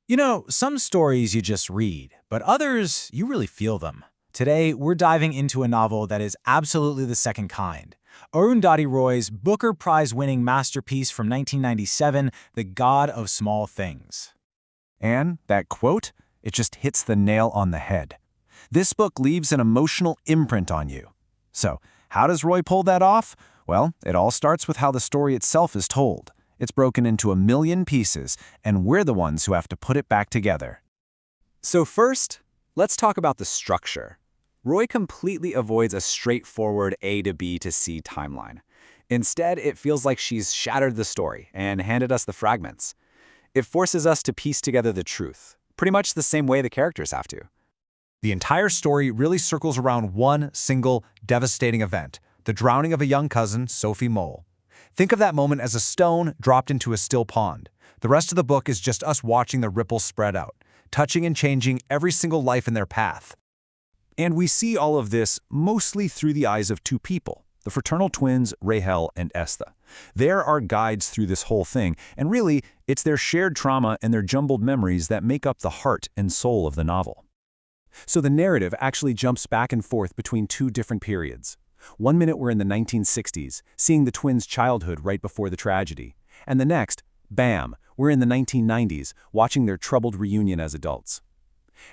You know, some stories you just read, but others, you really feel them. Today, we're diving into a novel that is absolutely the second kind. Arundhati Roy's Booker Prize-winning masterpiece from 1997, The God of Small Things. And that quote, it just hits the nail on the head. This book leaves an emotional imprint on you. So, how does Roy pull that off? Well, it all starts with how the story itself is told. It's broken into a million pieces, and we're the ones who have to put it back together. So first, let's talk about the structure. Roy completely avoids a straightforward A to B to C timeline. Instead, it feels like she's shattered the story and handed us the fragments. It forces us to piece together the truth, pretty much the same way the characters have to. The entire story really circles around one single, devastating event, the drowning of a young cousin, Sophie Mole. Think of that moment as a stone dropped into a still pond. The rest of the book is just us watching the ripples spread out, touching and changing every single life in their path. And we see all of this mostly through the eyes of two people, the fraternal twins Rahel and Esther. They're our guides through this whole thing, and really, it's their shared trauma and their jumbled memories that make up the heart and soul of the novel. So the narrative actually jumps back and forth between two different periods. One minute we're in the 1960s, seeing the twins' childhood right before the tragedy. And the next, bam, we're in the 1990s, watching their troubled reunion as adults.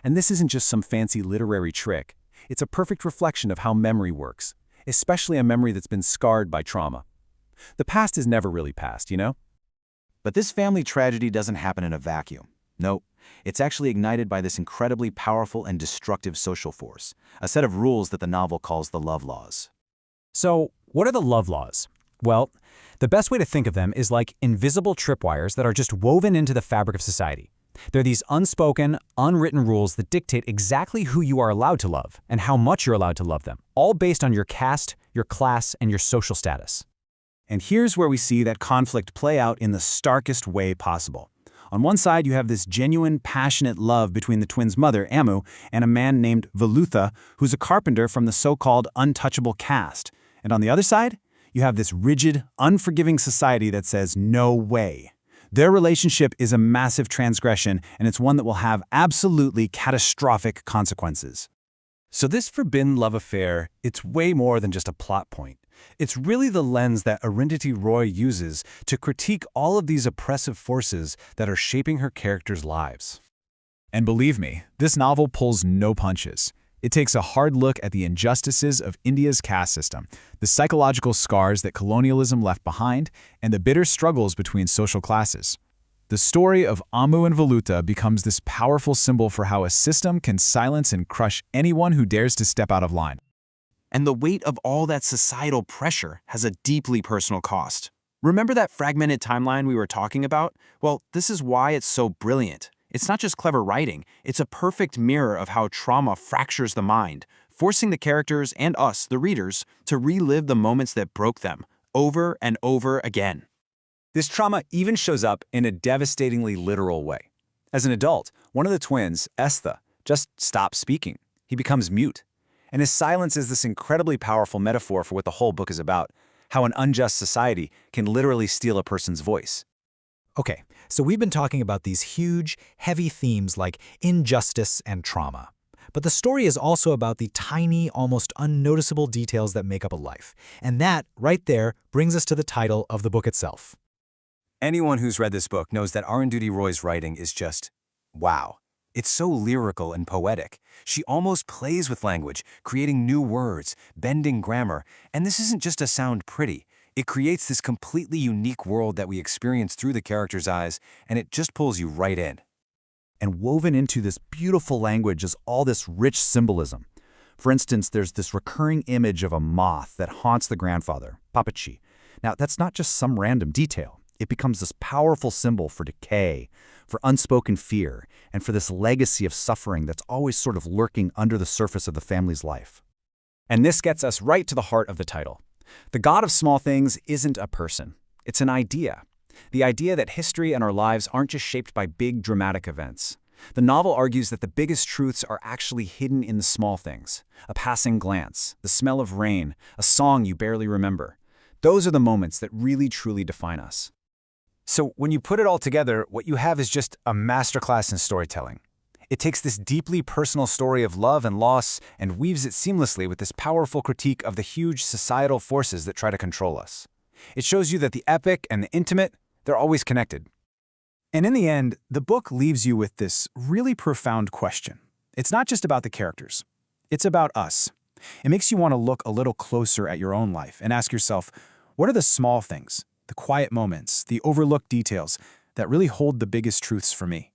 And this isn't just some fancy literary trick. It's a perfect reflection of how memory works, especially a memory that's been scarred by trauma. The past is never really past, you know? But this family tragedy doesn't happen in a vacuum. Nope. It's actually ignited by this incredibly powerful and destructive social force, a set of rules that the novel calls the love laws. So, what are the love laws? Well, the best way to think of them is like invisible tripwires that are just woven into the fabric of society. They're these unspoken, unwritten rules that dictate exactly who you are allowed to love and how much you're allowed to love them, all based on your caste, your class, and your social status. And here's where we see that conflict play out in the starkest way possible. On one side, you have this genuine, passionate love between the twins' mother, Amu, and a man named Velutha, who's a carpenter from the so-called untouchable caste. And on the other side, you have this rigid, unforgiving society that says, no way. Their relationship is a massive transgression, and it's one that will have absolutely catastrophic consequences. So this forbidden love affair, it's way more than just a plot point. It's really the lens that Arundhati Roy uses to critique all of these oppressive forces that are shaping her characters' lives. And believe me, this novel pulls no punches. It takes a hard look at the injustices of India's caste system, the psychological scars that colonialism left behind, and the bitter struggles between social classes. The story of Amu and Velutha becomes this powerful symbol for how a system can silence and crush anyone who dares to step out of line. And the weight of all that societal pressure has a deeply personal cost. Remember that fragmented timeline we were talking about? Well, this is why it's so brilliant. It's not just clever writing, it's a perfect mirror of how trauma fractures the mind, forcing the characters and us, the readers, to relive the moments that broke them, over and over again. This trauma even shows up in a devastatingly literal way. As an adult, one of the twins, Esther, just stops speaking. He becomes mute. And his silence is this incredibly powerful metaphor for what the whole book is about, how an unjust society can literally steal a person's voice. Okay, so we've been talking about these huge, heavy themes like injustice and trauma. But the story is also about the tiny, almost unnoticeable details that make up a life. And that, right there, brings us to the title of the book itself. Anyone who's read this book knows that Arundhati Roy's writing is just wow. It's so lyrical and poetic. She almost plays with language, creating new words, bending grammar, and this isn't just to sound pretty. It creates this completely unique world that we experience through the character's eyes, and it just pulls you right in. And woven into this beautiful language is all this rich symbolism. For instance, there's this recurring image of a moth that haunts the grandfather, Papachi. Now, that's not just some random detail. It becomes this powerful symbol for decay, for unspoken fear, and for this legacy of suffering that's always sort of lurking under the surface of the family's life. And this gets us right to the heart of the title. The God of Small Things isn't a person. It's an idea. The idea that history and our lives aren't just shaped by big, dramatic events. The novel argues that the biggest truths are actually hidden in the small things. A passing glance, the smell of rain, a song you barely remember. Those are the moments that really truly define us. So when you put it all together, what you have is just a masterclass in storytelling. It takes this deeply personal story of love and loss and weaves it seamlessly with this powerful critique of the huge societal forces that try to control us. It shows you that the epic and the intimate, they're always connected. And in the end, the book leaves you with this really profound question. It's not just about the characters. It's about us. It makes you want to look a little closer at your own life and ask yourself, what are the small things, the quiet moments, the overlooked details that really hold the biggest truths for me?